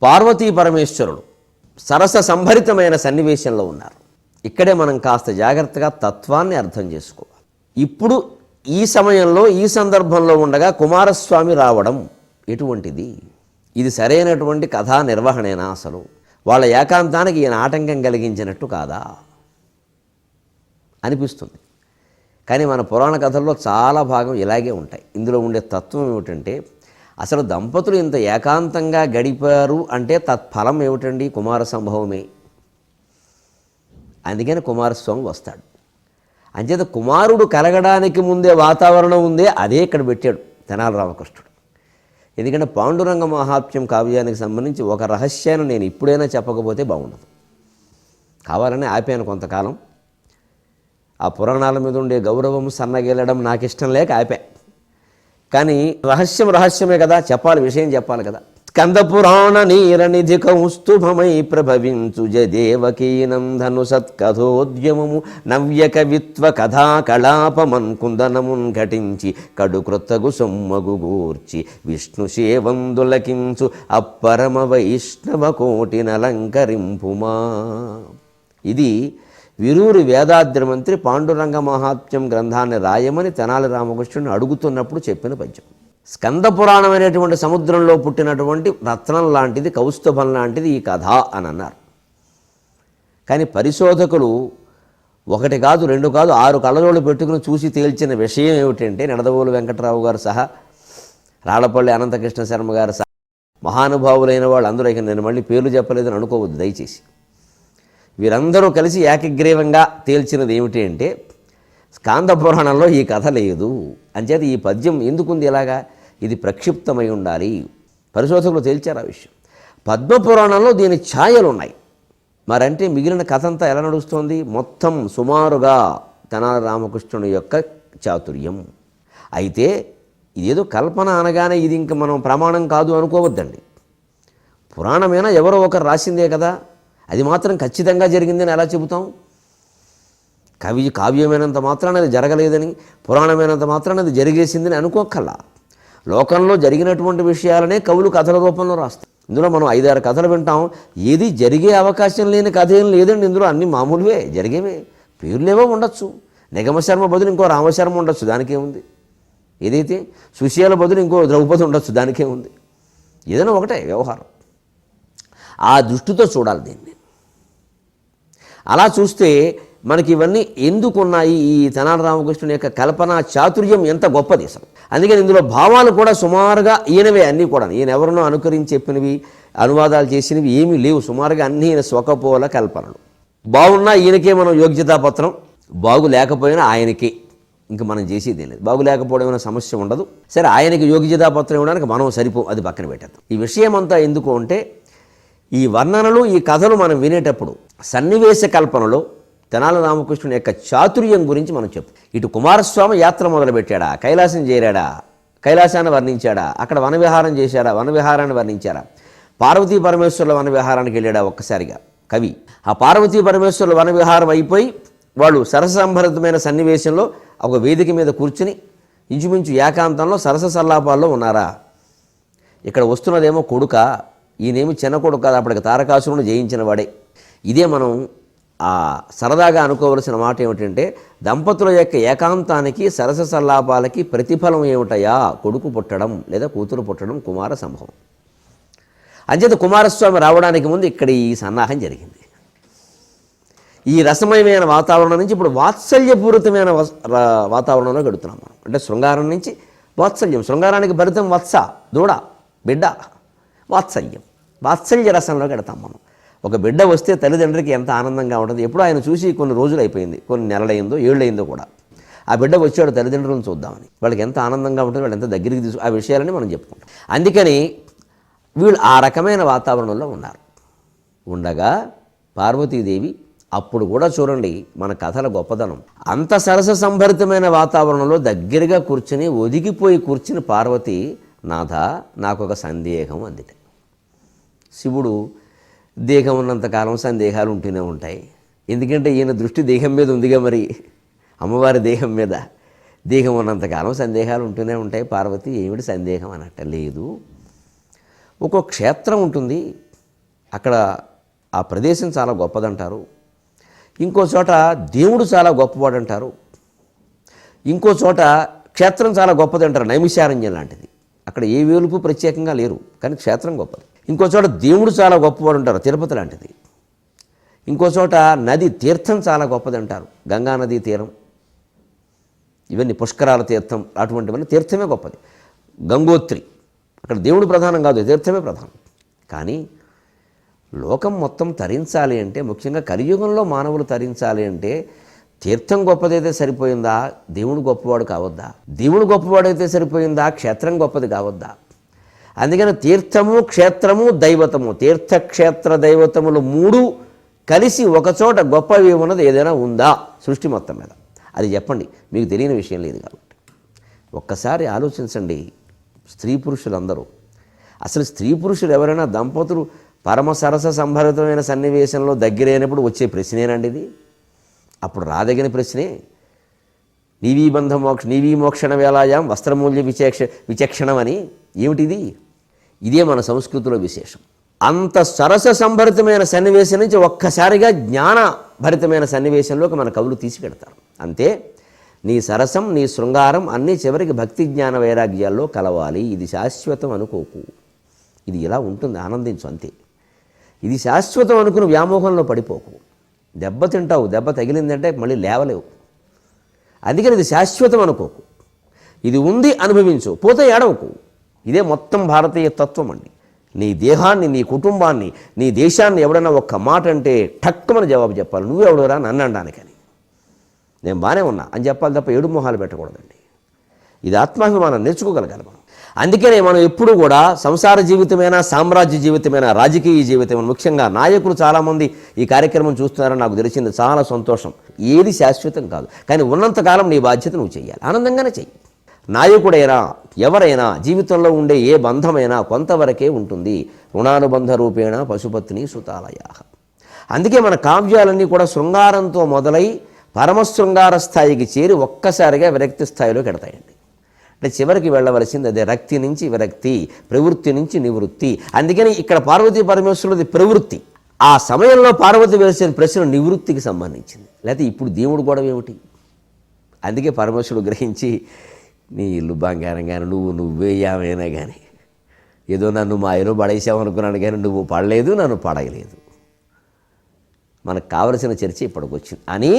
పార్వతీ పరమేశ్వరుడు సరస సంభరితమైన సన్నివేశంలో ఉన్నారు. ఇక్కడే మనం కాస్త జాగ్రత్తగా తత్వాన్ని అర్థం చేసుకోవాలి. ఇప్పుడు ఈ సమయంలో ఈ సందర్భంలో ఉండగా కుమారస్వామి రావడం ఎటువంటిది? ఇది సరైనటువంటి కథా నిర్వహణేనా? అసలు వాళ్ళ ఏకాంతానికి ఈయన ఆటంకం కలిగించినట్టు కాదా అనిపిస్తుంది. కానీ మన పురాణ కథల్లో చాలా భాగం ఇలాగే ఉంటాయి. ఇందులో ఉండే తత్వం ఏమిటంటే, అసలు దంపతులు ఇంత ఏకాంతంగా గడిపారు అంటే తత్ఫలం ఏమిటండి? కుమార సంభవమే. అందుకని కుమారస్వామి వస్తాడు. అంచేత కుమారుడు కలగడానికి ముందే వాతావరణం ఉందే, అదే ఇక్కడ పెట్టాడు తెనాలి రామకృష్ణుడు. ఎందుకంటే పాండురంగ మహాత్మ్యం కావ్యానికి సంబంధించి ఒక రహస్యాన్ని నేను ఇప్పుడైనా చెప్పకపోతే బాగుండదు. కావాలని ఆపాను కొంతకాలం. ఆ పురాణాల మీద ఉండే గౌరవం సన్నగిల్లడం నాకు ఇష్టం లేక ఆపా. కానీ రహస్యమే కదా, చెప్పాలి, విషయం చెప్పాలి కదా. స్కంద పురాణ నీరనిధి కౌస్తుభమై ప్రభవించు జదేవకీనందను సత్కథోద్యమము నవ్య కవిత్వ కథా కళాపమన్ కుందనమున్ ఘటించి కడుకృతగు సొమ్మగు గూర్చి విష్ణు సేవందులకించు అప్పరమ వైష్ణవ కోటినలంకరింపుమా. ఇది విరూరి వేదాద్రి మంత్రి పాండురంగ మహాత్మ్యం గ్రంథాన్ని రాయమని తెనాలి రామకృష్ణుని అడుగుతున్నప్పుడు చెప్పిన పద్యం. స్కంద పురాణం అనేటువంటి సముద్రంలో పుట్టినటువంటి రత్నం లాంటిది, కౌస్తుభం లాంటిది ఈ కథ అని అన్నారు. కానీ పరిశోధకులు ఒకటి కాదు, రెండు కాదు, 6 కళ్ళజోళ్ళు పెట్టుకుని చూసి తేల్చిన విషయం ఏమిటంటే, నిడదవోలు వెంకటరావు గారు సహా, రాళ్లపల్లి అనంతకృష్ణ శర్మ గారు సహా మహానుభావులైన వాళ్ళు అందరూ, ఇక నేను మళ్ళీ పేర్లు చెప్పలేదని అనుకోవద్దు దయచేసి, వీరందరూ కలిసి ఏకగ్రీవంగా తేల్చినది ఏమిటి అంటే, స్కాంద పురాణంలో ఈ కథ లేదు. అంచేత ఈ పద్యం ఎందుకుంది ఇలాగా? ఇది ప్రక్షిప్తమై ఉండాలి. పరిశోధకులు తేల్చారు ఆ విషయం. పద్మపురాణంలో దీని ఛాయలు ఉన్నాయి. మరంటే మిగిలిన కథ అంతా ఎలా నడుస్తోంది? మొత్తం సుమారుగా తెనాలి రామకృష్ణుని యొక్క చాతుర్యం. అయితే ఇదేదో కల్పన అనగానే ఇది ఇంక మనం ప్రమాణం కాదు అనుకోవద్దండి. పురాణమైనా ఎవరో ఒకరు రాసిందే కదా, అది మాత్రం ఖచ్చితంగా జరిగిందని ఎలా చెబుతాం? కావ్యమైనంత మాత్రాన అది జరగలేదని, పురాణమైనంత మాత్రాన అది జరిగేసిందని అనుకోకల్లా. లోకంలో జరిగినటువంటి విషయాలనే కవులు కథల రూపంలో రాస్తారు. ఇందులో మనం 5-6 కథలు వింటాం. ఏది జరిగే అవకాశం లేని కథ ఏం లేదండి. ఇందులో అన్ని మామూలువే, జరిగేవే. పేర్లేవో ఉండొచ్చు. నిగమశర్మ బదులు ఇంకో రామశర్మ ఉండొచ్చు, దానికేముంది? ఏదైతే సుశీల బదులు ఇంకో ద్రౌపది ఉండొచ్చు, దానికేముంది? ఏదైనా ఒకటే వ్యవహారం. ఆ దృష్టితో చూడాలి దీన్ని. అలా చూస్తే మనకి ఇవన్నీ ఎందుకున్నాయి? ఈ తెనాలి రామకృష్ణుని యొక్క కల్పనా చాతుర్యం ఎంత గొప్పది అసలు. అందుకని ఇందులో భావాలు కూడా సుమారుగా ఈయనవే అన్నీ కూడా. ఈయన ఎవరినో అనుకరించి చెప్పినవి, అనువాదాలు చేసినవి ఏమీ లేవు. సుమారుగా అన్నీ ఈయన స్వకపోల కల్పనలు. బాగున్నా ఈయనకే మనం యోగ్యతాపత్రం, బాగు లేకపోయినా ఆయనకే. ఇంక మనం చేసేది లేదు. బాగు లేకపోవడం ఏమైనా సమస్య ఉండదు. సరే, ఆయనకి యోగ్యతాపత్రం ఇవ్వడానికి మనం సరిపో, అది పక్కన పెట్టేద్దాం. ఈ విషయం అంతా ఎందుకు అంటే, ఈ వర్ణనలు, ఈ కథలు మనం వినేటప్పుడు సన్నివేశ కల్పనలో తెనాలి రామకృష్ణుని యొక్క చాతుర్యం గురించి మనం చెప్పు. ఇటు కుమారస్వామి యాత్ర మొదలుపెట్టాడా, కైలాసం చేరాడా, కైలాసాన్ని వర్ణించాడా, అక్కడ వనవిహారం చేశాడా, వనవిహారాన్ని వర్ణించాడా, పార్వతీ పరమేశ్వరుల వనవిహారానికి వెళ్ళాడా ఒక్కసారిగా కవి. ఆ పార్వతీ పరమేశ్వరుల వనవిహారం అయిపోయి వాళ్ళు సరసంభరితమైన సన్నివేశంలో ఒక వేదిక మీద కూర్చుని ఇంచుమించు ఏకాంతంలో సరస సల్లాపాల్లో ఉన్నారా? ఇక్కడ వస్తున్నదేమో కొడుక, ఈయనేమి చిన్న కొడుకు కాదు, అప్పటికి తారకాసురుని జయించిన వాడే. ఇదే మనం సరదాగా అనుకోవలసిన మాట ఏమిటంటే, దంపతుల యొక్క ఏకాంతానికి, సరస సల్లాపాలకి ప్రతిఫలం ఏమిటయా? కొడుకు పుట్టడం లేదా కూతురు పుట్టడం, కుమార సంభవం. అంచేత కుమారస్వామి రావడానికి ముందు ఇక్కడ ఈ సన్నాహం జరిగింది. ఈ రసమయమైన వాతావరణం నుంచి ఇప్పుడు వాత్సల్యపూరితమైన వాతావరణంలో గడుపుతున్నాం మనం. అంటే శృంగారం నుంచి వాత్సల్యం. శృంగారానికి భరితం వత్స, దూడ, బిడ్డ. వాత్సల్యం, వాత్సల్య రసంలో గడతాం మనం. ఒక బిడ్డ వస్తే తల్లిదండ్రికి ఎంత ఆనందంగా ఉంటుంది. ఎప్పుడో ఆయన చూసి కొన్ని రోజులు అయిపోయింది, కొన్ని నెలలైందో, ఏళ్ళయిందో కూడా. ఆ బిడ్డ వచ్చాడు తల్లిదండ్రులను చూద్దామని. వాళ్ళకి ఎంత ఆనందంగా ఉంటుంది, వాళ్ళు ఎంత దగ్గరికి ఆ విషయాలని మనం చెప్పుకుంటాం. అందుకని వీళ్ళు ఆ రకమైన వాతావరణంలో ఉన్నారు. ఉండగా పార్వతీదేవి అప్పుడు కూడా చూడండి మన కథల గొప్పదనం. అంత సరస సంభరితమైన వాతావరణంలో దగ్గరగా కూర్చుని, ఒదిగిపోయి కూర్చుని పార్వతి, నాథ నాకొక సందేహం అందిట. శివుడు దేహం ఉన్నంతకాలం సందేహాలు ఉంటూనే ఉంటాయి. ఎందుకంటే ఈయన దృష్టి దేహం మీద ఉందిగా, మరి అమ్మవారి దేహం మీద. దేహం ఉన్నంతకాలం సందేహాలు ఉంటూనే ఉంటాయి. పార్వతి ఏమిటి సందేహం అనట్ట లేదు. ఒక్కో క్షేత్రం ఉంటుంది, అక్కడ ఆ ప్రదేశం చాలా గొప్పదంటారు. ఇంకో చోట దేవుడు చాలా గొప్పవాడు అంటారు. ఇంకో చోట క్షేత్రం చాలా గొప్పది అంటారు, నైమిషారణ్యం లాంటిది. అక్కడ ఏ వేలుపు ప్రత్యేకంగా లేరు, కానీ క్షేత్రం గొప్పది. ఇంకో చోట దేవుడు చాలా గొప్పవాడు అంటారు, తిరుపతి లాంటిది. ఇంకో చోట నది తీర్థం చాలా గొప్పది అంటారు, గంగా నదీ తీరం. ఇవన్నీ పుష్కరాల తీర్థం, అటువంటివన్నీ తీర్థమే గొప్పది. గంగోత్రి, అక్కడ దేవుడు ప్రధానం కాదు, తీర్థమే ప్రధానం. కానీ లోకం మొత్తం తరించాలి అంటే, ముఖ్యంగా కలియుగంలో మానవులు తరించాలి అంటే తీర్థం గొప్పదైతే సరిపోయిందా, దేవుడు గొప్పవాడు కావద్దా? దేవుడు గొప్పవాడైతే సరిపోయిందా, క్షేత్రం గొప్పది కావద్దా? అందుకని తీర్థము, క్షేత్రము, దైవతము, తీర్థక్షేత్ర దైవతములు మూడు కలిసి ఒకచోట గొప్పవి ఉన్నది ఏదైనా ఉందా సృష్టి మొత్తం మీద? అది చెప్పండి, మీకు తెలియని విషయం లేదు కాబట్టి. ఒక్కసారి ఆలోచించండి. స్త్రీ పురుషులందరూ, అసలు స్త్రీ పురుషులు ఎవరైనా దంపతులు పరమ సరస సంభరితమైన సన్నివేశంలో దగ్గరైనప్పుడు వచ్చే ప్రశ్నేనండి ఇది? అప్పుడు రాదగిన ప్రశ్నే. నీవీ మోక్షణ వేళాయాం వస్త్రమూల్య విచక్షణం అని ఏమిటిది? ఇదే మన సంస్కృతిలో విశేషం. అంత సరస సంభరితమైన సన్నివేశం నుంచి ఒక్కసారిగా జ్ఞాన భరితమైన సన్నివేశంలోకి మన కవులు తీసుకెడతారు. అంతే, నీ సరసం, నీ శృంగారం అన్నీ చివరికి భక్తి జ్ఞాన వైరాగ్యాల్లో కలవాలి. ఇది శాశ్వతం అనుకోకు, ఇది ఇలా ఉంటుంది, ఆనందించు అంతే. ఇది శాశ్వతం అనుకుని వ్యామోహంలో పడిపోకు. దెబ్బ తింటావు, దెబ్బ తగిలిందంటే మళ్ళీ లేవలేవు. అందుకని ఇది శాశ్వతం అనుకోకు, ఇది ఉంది అనుభవించు, పోతే ఏడవకు. ఇదే మొత్తం భారతీయ తత్వం అండి. నీ దేహాన్ని, నీ కుటుంబాన్ని, నీ దేశాన్ని ఎవడన్నా ఒక్క మాట అంటే ఠక్కుమని జవాబు చెప్పాలి. నువ్వెవడరా నన్ను అనడానికని, నేను బాగానే ఉన్నా అని చెప్పాలి తప్ప ఏడు మొహాలు పెట్టకూడదండి. ఇది ఆత్మాభిమానం నేర్చుకోగలగాలి మనం. అందుకనే మనం ఎప్పుడు కూడా సంసార జీవితమైనా, సామ్రాజ్య జీవితమైనా, రాజకీయ జీవితమైనా, ముఖ్యంగా నాయకులు చాలామంది ఈ కార్యక్రమం చూస్తున్నారని నాకు తెలిసింది, చాలా సంతోషం. ఏది శాశ్వతం కాదు, కానీ ఉన్నంతకాలం నీ బాధ్యత నువ్వు చెయ్యాలి, ఆనందంగానే చెయ్యి. నాయకుడైనా ఎవరైనా జీవితంలో ఉండే ఏ బంధమైనా కొంతవరకే ఉంటుంది. రుణానుబంధ రూపేణ పశుపత్ని సుతాలయ. అందుకే మన కావ్యాలన్నీ కూడా శృంగారంతో మొదలై పరమశృంగార స్థాయికి చేరి ఒక్కసారిగా విరక్తి స్థాయిలోకి ఎడతాయండి. అంటే చివరికి వెళ్ళవలసింది అదే, రక్తి నుంచి విరక్తి, ప్రవృత్తి నుంచి నివృత్తి. అందుకని ఇక్కడ పార్వతీ పరమేశ్వరులది ప్రవృత్తి. ఆ సమయంలో పార్వతి వేసిన ప్రశ్న నివృత్తికి సంబంధించింది. లేకపోతే ఇప్పుడు దేవుడు గొడవ ఏమిటి? అందుకే పరమేశ్వరుడు గ్రహించి, నీ ఇల్లు బంగారం కానీ నువ్వేయామైనా కానీ, ఏదో నన్ను మా ఇల్లు పడేసామనుకున్నాను కానీ నువ్వు పడలేదు, నన్ను పడగలేదు. మనకు కావలసిన చర్చ ఇప్పటికి వచ్చింది అని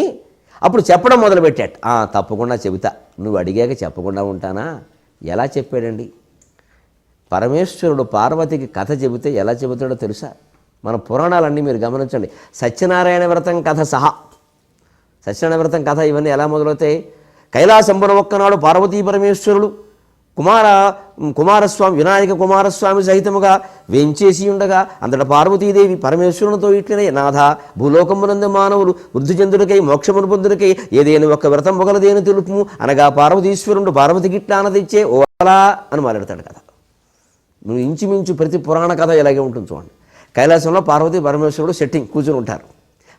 అప్పుడు చెప్పడం మొదలుపెట్టాడు. తప్పకుండా చెబుతా, నువ్వు అడిగాక చెప్పకుండా ఉంటానా? ఎలా చెప్పాడండి పరమేశ్వరుడు? పార్వతికి కథ చెబితే ఎలా చెబుతాడో తెలుసా? మన పురాణాలన్నీ మీరు గమనించండి. సత్యనారాయణ వ్రతం కథ సహా, సత్యనారాయణ వ్రతం కథ ఇవన్నీ ఎలా మొదలవుతాయి? కైలాసంబున ఒక్కనాడు పార్వతీ పరమేశ్వరుడు కుమారస్వామి, వినాయక కుమారస్వామి సహితముగా వెంచేసి ఉండగా అంతటా పార్వతీదేవి పరమేశ్వరునితో ఇట్లనే, నాథ, భూలోకమునందు మానవులు వృద్ధి చెందుడికై మోక్షమును పొందుడికై ఏదైనా ఒక్క వ్రతం ఒకలదేని తెలుపుము అనగా పార్వతీశ్వరుడు పార్వతికి ఇట్లా ఆనదిచ్చే ఓలా అని మాట్లాడతాడు కదా. నువ్వు ఇంచుమించు ప్రతి పురాణ కథ ఇలాగే ఉంటుంది చూడండి. కైలాసంలో పార్వతీ పరమేశ్వరుడు సెట్టింగ్ కూర్చొని ఉంటారు.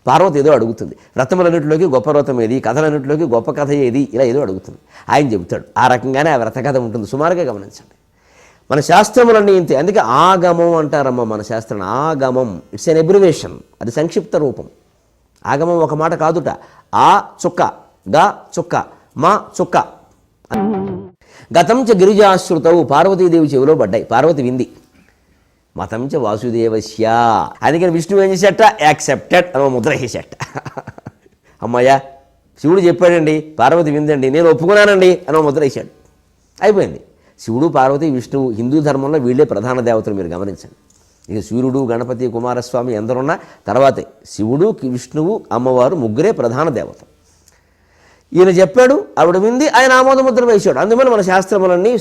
పార్వతి ఏదో అడుగుతుంది, వ్రతములన్నింటిలోకి గొప్ప వ్రతం ఏది, కథలన్నింటిలోకి గొప్ప కథ ఏది, ఇలా ఏదో అడుగుతుంది. ఆయన చెబుతాడు. ఆ రకంగానే ఆ వ్రత కథ ఉంటుంది. సుమారుగా గమనించండి. మన శాస్త్రములన్నీ ఇంతే. అందుకే ఆగమం అంటారమ్మ మన శాస్త్రం. ఆగమం, ఇట్స్ ఎన్ ఎబ్రివేషన్, అది సంక్షిప్త రూపం. ఆగమం ఒక మాట కాదుట. ఆ చుక్క, గా చుక్క, మా చుక్క. గతం చ గిరిజాశ్రుతవు, పార్వతీదేవి చెవిలో పడ్డాయి, పార్వతి వింది. మతం చ వాసుదేవస్య. అందుకని విష్ణువు ఏం చేసేట? యాక్సెప్టెడ్ అని ముద్ర వేసేట. అమ్మయ్యా, శివుడు చెప్పాడండి, పార్వతి విందండి, నేను ఒప్పుకున్నానండి అని ముద్ర వేసాడు. అయిపోయింది. శివుడు, పార్వతి, విష్ణువు హిందూ ధర్మంలో వీళ్ళే ప్రధాన దేవతలు. మీరు గమనించండి. ఇక సూర్యుడు, గణపతి, కుమారస్వామి ఎందరున్నా తర్వాతే శివుడు, విష్ణువు, అమ్మవారు ముగ్గురే ప్రధాన దేవతలు. ఈయన చెప్పాడు, ఆవిడ వింది, ఆయన ఆమోదముద్ర వేశాడు. అందువల్ల మన శాస్త్రములన్నీ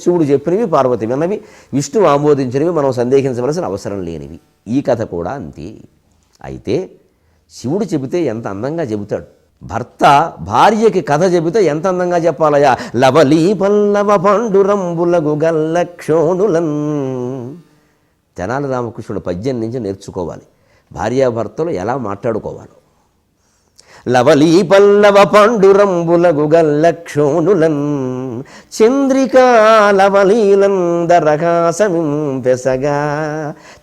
శివుడు చెప్పినవి, పార్వతి విన్నవి, విష్ణువు ఆమోదించినవి, మనం సందేహించవలసిన అవసరం లేనివి. ఈ కథ కూడా అంతే. అయితే శివుడు చెబితే ఎంత అందంగా చెబుతాడు. భర్త భార్యకి కథ చెబితే ఎంత అందంగా చెప్పాలయా? లవలీ పల్లవ పాండురంబులగు గల్లక్షోణులన్. తెనాలి రామకృష్ణుడు పద్యం నుంచి నేర్చుకోవాలి భార్యాభర్తలు ఎలా మాట్లాడుకోవాలో. లవలీ పల్లవ పాండురంబులగు గల్లక్షోణులన్ చంద్రికా లవలీలందరహాసమింపెసగా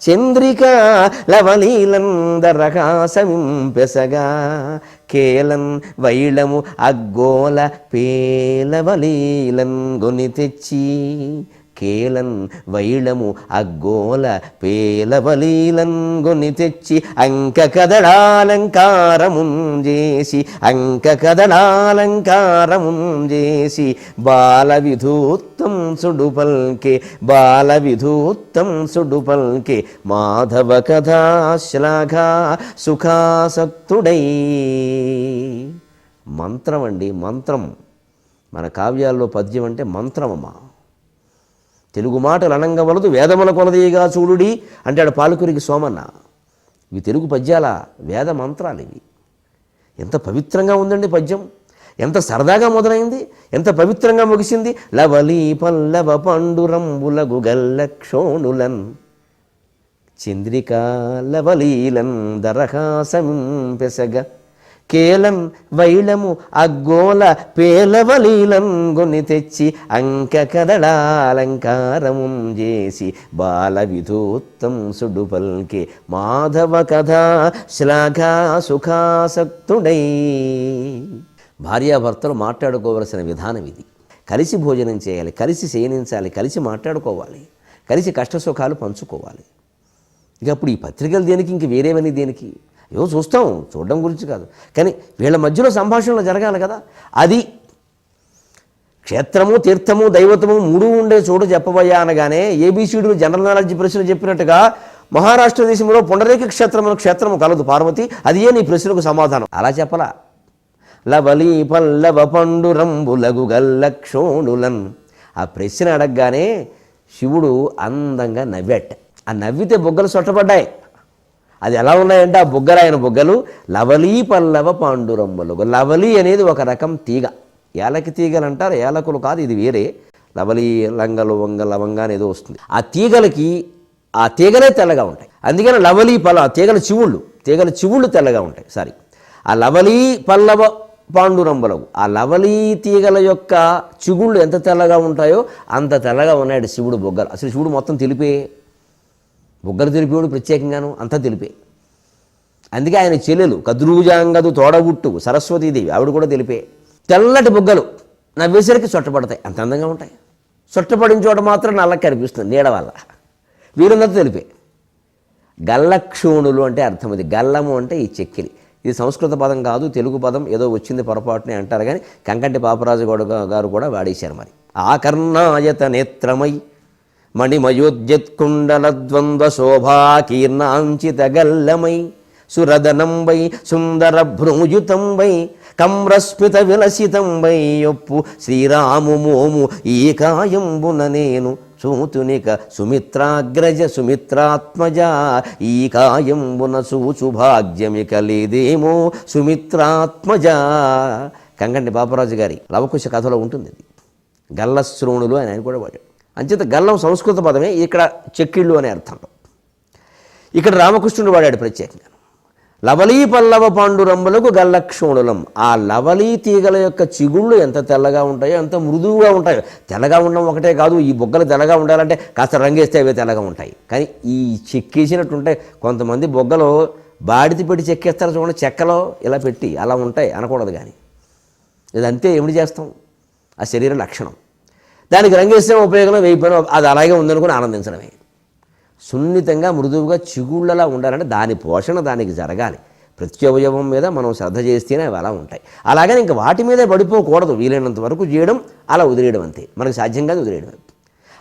చంద్రికా లవలీలందరహాసమింపెసగా కేలన్ వైళము అగ్గోల పేలవలీలన్ గొని తెచ్చి కేలన్ వైళము అగ్గోల పేలవలీలన్ గొని తెచ్చి అంక కదళాలంకారముంజేసి అంక కదళాలంకారముంజేసి బాల విధూత్తం సుడుపల్కే బాల విధూత్తం సుడుపల్కే మాధవ కథా శ్లాఘా సుఖాసక్తుడై. మంత్రం అండి, మంత్రం. మన కావ్యాల్లో పద్యం అంటే మంత్రమమ్మా. తెలుగు మాటలు అనంగవలదు వేదముల కొలదీగా చూడుడి అంటాడు పాలకురికి సోమన్న. ఇవి తెలుగు పద్యాల వేద మంత్రాలు ఇవి. ఎంత పవిత్రంగా ఉందండి పద్యం, ఎంత సరదాగా మొదలైంది, ఎంత పవిత్రంగా ముగిసింది. లవలీ పల్లవ పాండురంబులగు గల్లక్షోణులన్ చంద్రికా లవలీలన్ దరహాసమింపెసగ కేలం వైళము అగ్గోల పేలవలీలం గొని తెచ్చి అంక కదళాలంకారముం చేసి బాల విధూత్తం సుడుపల్కే మాధవ కథా శ్లాఘా సుఖాసక్తుడై. భార్యాభర్తలు మాట్లాడుకోవలసిన విధానం ఇది. కలిసి భోజనం చేయాలి, కలిసి శయనించాలి, కలిసి మాట్లాడుకోవాలి, కలిసి కష్టసుఖాలు పంచుకోవాలి. ఇక అప్పుడు ఈ పత్రికలు దేనికి, ఇంక వేరేవని దేనికి? ఏవో చూస్తాం, చూడడం గురించి కాదు, కానీ వీళ్ళ మధ్యలో సంభాషణలు జరగాలి కదా. అది క్షేత్రము తీర్థము దైవతము మూడు ఉండే చోటు చెప్పబోయా అనగానే ఏబీసీడీలు జనరల్ నాలెడ్జ్ ప్రశ్నలు చెప్పినట్టుగా మహారాష్ట్ర దేశంలో పుండరీక క్షేత్రము కలదు పార్వతి, అది ఏ నీ ప్రశ్నకు సమాధానం. అలా చెప్పలా. లవలీ పల్లవ పండురంబులగు గల్లక్షోణులన్. ఆ ప్రశ్న అడగగానే శివుడు అందంగా నవ్వాట. ఆ నవ్వితే బొగ్గలు సొట్టపడ్డాయి. అది ఎలా ఉన్నాయంటే ఆ బొగ్గలు, ఆయన బొగ్గలు లవలీ పల్లవ పాండురంబులగు. లవలీ అనేది ఒక రకం తీగ, ఏలకి తీగలు అంటారు, ఏలకులు కాదు, ఇది వేరే. లవలీ లంగలు వంగ లవంగా అనేదో వస్తుంది. ఆ తీగలే తెల్లగా ఉంటాయి, అందుకని లవలీ పల్ల. తీగల చివుళ్ళు తెల్లగా ఉంటాయి. సారీ, ఆ లవలీ పల్లవ పాండురంబులగు. ఆ లవలీ తీగల యొక్క చిగుళ్ళు ఎంత తెల్లగా ఉంటాయో అంత తెల్లగా ఉన్నాడు శివుడు బొగ్గలు. అసలు శివుడు మొత్తం తెలిపే, బొగ్గలు తెలిపేవాడు ప్రత్యేకంగాను, అంతా తెలిపే. అందుకే ఆయన చెల్లెలు కద్రూజాంగదు తోడబుట్టు సరస్వతీదేవి, ఆవిడ కూడా తెలిపే. తెల్లటి బొగ్గలు నవ్వేసరికి చొట్టపడతాయి, అంత అందంగా ఉంటాయి. చొట్టపడిన చోట మాత్రం నల్లకి కనిపిస్తుంది నీడ వల్ల. వీరంతా తెలిపే. గల్లక్షోణులు అంటే అర్థం అది. గల్లము అంటే ఈ చెక్కిలి. ఇది సంస్కృత పదం కాదు, తెలుగు పదం, ఏదో వచ్చింది పొరపాటునే అంటారు, కానీ కంకంటి పాపరాజు గారు కూడా వాడేశారు. మరి ఆకర్ణాయత నేత్రమై మణిమయోద్యత్కుండలద్వంద్వ శోభాకీర్ణాంచిత గల్లమై సురదనం వై సుందర భ్రూయుతం వై కమ్రస్మిత విలసితం వై యొప్పు శ్రీరాము మోము ఈ కాయంబున నేను చూతునిక సుమిత్రాగ్రజ సుమిత్రాత్మజ ఈ కాయంబున చూచు భాగ్యమిక లేదేమో సుమిత్రాత్మజ. కంకంటి పాపరాజు గారి లవకుశ కథలో ఉంటుంది ఇది. గల్లశ్రోణులు అని ఆయన కూడా వాడాడు. అంచేత గల్లం సంస్కృత పదమే, ఇక్కడ చెక్కిళ్ళు అనే అర్థంలో. ఇక్కడ రామకృష్ణుడు వాడాడు ప్రత్యేకంగా. లవలీ పల్లవ పాండురంబులకు గల్లక్షోణులం. ఆ లవలీ తీగల యొక్క చిగుళ్ళు ఎంత తెల్లగా ఉంటాయో, ఎంత మృదువుగా ఉంటాయో. తెల్లగా ఉండడం ఒకటే కాదు, ఈ బొగ్గలు తెల్లగా ఉండాలంటే కాస్త రంగేస్తే అవే తెల్లగా ఉంటాయి. కానీ ఈ చెక్కేసినట్టుంటాయి. కొంతమంది బొగ్గలు బాడితి పెట్టి చెక్కేస్తారు చూడండి, చెక్కలో ఇలా పెట్టి అలా ఉంటాయి అనకూడదు. కానీ ఇదంతే, ఏమిటి చేస్తాం, ఆ శరీర లక్షణం. దానికి రంగేస్తే ఉపయోగం, వేయిపోయినా అది అలాగే ఉందనుకుని ఆనందించడమే. సున్నితంగా మృదువుగా చిగుళ్ళలా ఉండాలంటే దాని పోషణ దానికి జరగాలి. ప్రతి అవయవం మీద మనం శ్రద్ధ చేస్తేనే అవి అలా ఉంటాయి. అలాగని ఇంక వాటి మీదే పడిపోకూడదు, వీలైనంత వరకు చేయడం, అలా వదిలేయడం అంతే. మనకు సాధ్యం కాదు వదిలేయడం.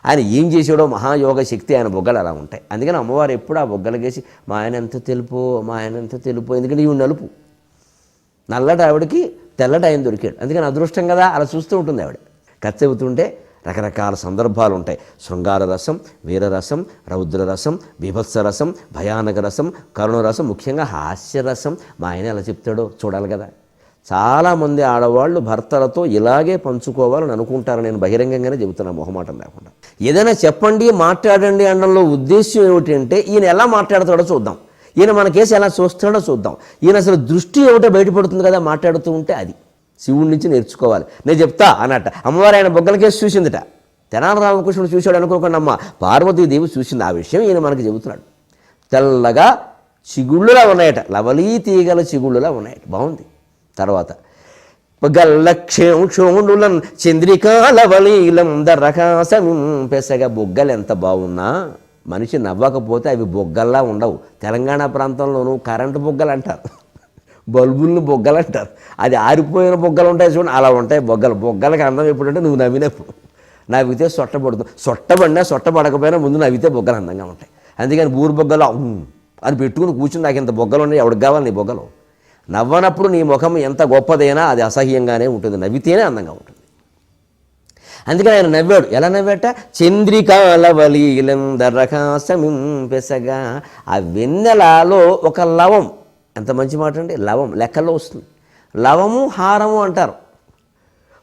ఆయన ఏం చేసాడో మహాయోగ శక్తి, ఆయన బొగ్గలు అలా ఉంటాయి. అందుకని అమ్మవారు ఎప్పుడు ఆ బొగ్గలకేసి మా ఆయన ఎంత తెలుపో, మా ఆయన ఎంత తెలుపో. ఎందుకంటే ఇవి నలుపు, నల్లటి ఆవిడకి తెల్లటి ఆయన దొరికాడు. అందుకని అదృష్టం కదా, అలా చూస్తూ ఉంటుంది ఆవిడ. కచ్చెబుతుంటే రకరకాల సందర్భాలు ఉంటాయి. శృంగార రసం, వీరరసం, రౌద్రరసం, బీభత్సరసం, భయానక రసం, కరుణరసం, ముఖ్యంగా హాస్యరసం. మా ఆయన ఎలా చెప్తాడో చూడాలి కదా. చాలామంది ఆడవాళ్ళు భర్తలతో ఇలాగే పంచుకోవాలని అనుకుంటారు. నేను బహిరంగంగానే చెబుతున్నాను, మొహమాటం లేకుండా. ఏదైనా చెప్పండి, మాట్లాడండి అనడంలో ఉద్దేశం ఏమిటంటే ఈయన ఎలా మాట్లాడతాడో చూద్దాం. ఈయన మన కేసు ఎలా చూస్తాడో చూద్దాం. ఈయన అసలు దృష్టి ఏమిటో బయటపడుతుంది కదా మాట్లాడుతూ ఉంటే, అది శివుడి నుంచి నేర్చుకోవాలి. నేను చెప్తా అన్నట్ట. అమ్మవారు ఆయన బొగ్గల కేసు చూసిందిట. తెనాలి రామకృష్ణుడు చూశాడు అనుకోకుండా అమ్మ పార్వతీదేవి చూసింది. ఆ విషయం ఈయన మనకి చెబుతున్నాడు. తెల్లగా చిగుళ్ళులా ఉన్నాయట, లవలీ తీగల చిగుళ్ళులా ఉన్నాయట. బాగుంది. తర్వాత గల్లక్షేముషోండులన్ చంద్రికాలవలీలం దరకాసమిం పెసగా. బొగ్గలు ఎంత బాగున్నా మనిషి నవ్వకపోతే అవి బొగ్గల్లా ఉండవు. తెలంగాణ ప్రాంతంలోనూ కరెంటు బొగ్గలు అంటారు, బల్బుల్ని బొగ్గలు అంటారు. అది ఆరిపోయిన బొగ్గలు ఉంటాయి చూడండి, అలా ఉంటాయి బొగ్గలు. బొగ్గలకి అందం ఎప్పుడంటే నువ్వు నవ్వినప్పుడు. నవ్వితే సొట్టపడుతుంది. సొట్టపడినా సొట్టపడకపోయినా ముందు నవ్వితే బొగ్గలు అందంగా ఉంటాయి. అందుకని బూరు బొగ్గలు అని పెట్టుకుని కూర్చుని నాకు ఇంత బొగ్గలు ఉన్నాయి, ఎవడికి కావాలి నీ బొగ్గలు? నవ్వనప్పుడు నీ ముఖం ఎంత గొప్పదైనా అది అసహ్యంగానే ఉంటుంది, నవ్వితేనే అందంగా ఉంటుంది. అందుకని ఆయన నవ్వాడు. ఎలా నవ్వాట? చంద్రికాలవలీలందరకాసమిం పెసగా. ఆ వెన్నెలలో ఒక లవం, ఎంత మంచి మాట అండి. లవం లెక్కల్లో వస్తుంది. లవము హారము అంటారు.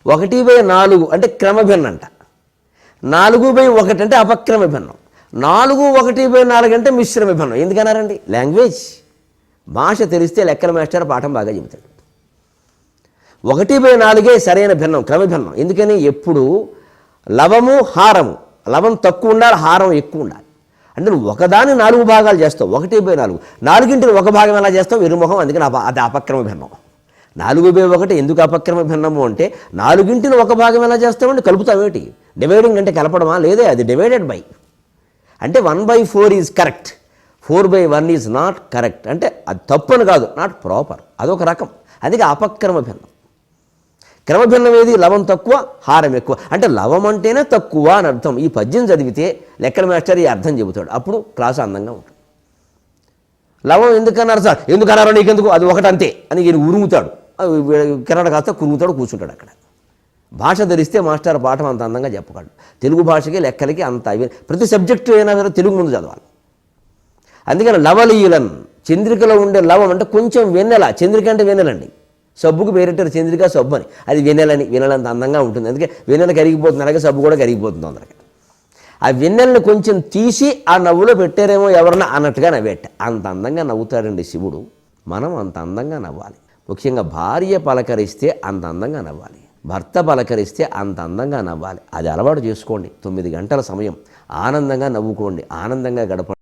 1/4 అంటే క్రమభిన్నం అంట. 4/1 అంటే అపక్రమ భిన్నం. 4/1/4 అంటే మిశ్రమ భిన్నం. ఎందుకన్నారండి? లాంగ్వేజ్, భాష తెలిస్తే లెక్కల మాస్టర్ పాఠం బాగా చెబుతాడు. 1/4 సరైన భిన్నం, క్రమభిన్నం. ఎందుకని? ఎప్పుడు లవము హారము, లవం తక్కువ ఉండాలి, హారం ఎక్కువ ఉండాలి. అంటే నువ్వు ఒకదాన్ని 4 భాగాలు చేస్తావు, 1/4. 4ని 1 భాగం ఎలా చేస్తావు? వెరుముఖం. అందుకని అది అపక్రమ భిన్నం. 4/1 ఎందుకు అపక్రమ భిన్నము అంటే 4ని 1 భాగం ఎలా చేస్తామంటే కలుపుతావేటి? డివైడింగ్ అంటే కలపడమా? లేదే, అది డివైడెడ్ బై. అంటే 1/4 is correct, 4/1 is not correct. అంటే అది తప్పని కాదు, నాట్ ప్రాపర్. అదొక రకం. అందుకే అపక్రమ భిన్నం. క్రమభిన్నం ఏది? లవం తక్కువ, హారం ఎక్కువ. అంటే లవం అంటేనే తక్కువ అని అర్థం. ఈ పద్యం చదివితే లెక్కల మాస్టర్ ఈ అర్థం చెబుతాడు. అప్పుడు క్లాసు అందంగా ఉంటుంది. లవం ఎందుకన్నారు సార్? ఎందుకన్నారో నీకెందుకు, అది ఒకటి అంతే అని ఈయన ఉరుముతాడు. కిరణ కాస్త కురుగుతాడు, కూర్చుంటాడు అక్కడ. భాష ధరిస్తే మాస్టర్ పాఠం అంత అందంగా చెప్పగలడు. తెలుగు భాషకి లెక్కలకి అంత ప్రతి సబ్జెక్టు అయినా సరే తెలుగు ముందు చదవాలి. అందుకని లవలీయులన్, చంద్రికలో ఉండే లవం అంటే కొంచెం వెన్నెల. చంద్రిక అంటే వెన్నెలండి. సబ్బుకు పేరెట్టారు చంద్రిక, సబ్బు అని. అది వెన్నెలని, వెన్నెలంత అందంగా ఉంటుంది. అందుకే వెన్నెల కరిగిపోతుంది, అలాగే సబ్బు కూడా కరిగిపోతుంది అందరికి. ఆ వెన్నెలను కొంచెం తీసి ఆ నవ్వులో పెట్టారేమో ఎవరన్నా అన్నట్టుగా నవ్వేట. అంత అందంగా నవ్వుతాడండి శివుడు. మనం అంత అందంగా నవ్వాలి. ముఖ్యంగా భార్య పలకరిస్తే అంత అందంగా నవ్వాలి, భర్త పలకరిస్తే అంత అందంగా నవ్వాలి. అది అలవాటు చేసుకోండి. 9 గంటల సమయం ఆనందంగా నవ్వుకోండి, ఆనందంగా గడపండి.